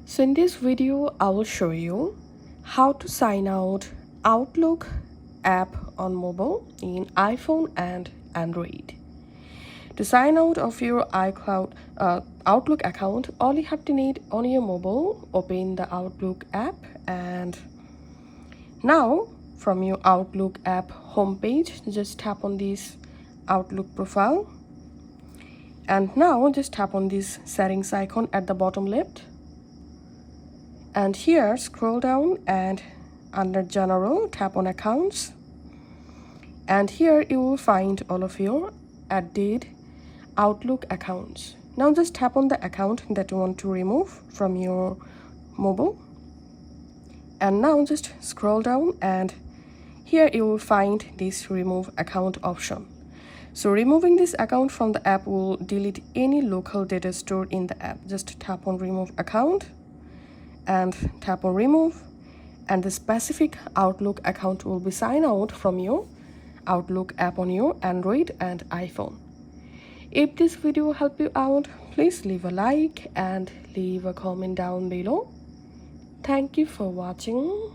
So in this video, I will show you how to sign out Outlook app on mobile in iPhone and Android. To sign out of your iCloud Outlook account, all you have to need on your mobile, open the Outlook app, and now from your Outlook app homepage, just tap on this Outlook profile, and now just tap on this settings icon at the bottom left. And here scroll down and under general tap on accounts, and here you will find all of your added Outlook accounts. Now just tap on the account that you want to remove from your mobile, and now just scroll down and here you will find this remove account option. So removing this account from the app will delete any local data stored in the app. Just tap on remove account and tap on remove, and the specific Outlook account will be signed out from your Outlook app on your Android and iPhone. If this video helped you out, please leave a like and leave a comment down below. Thank you for watching.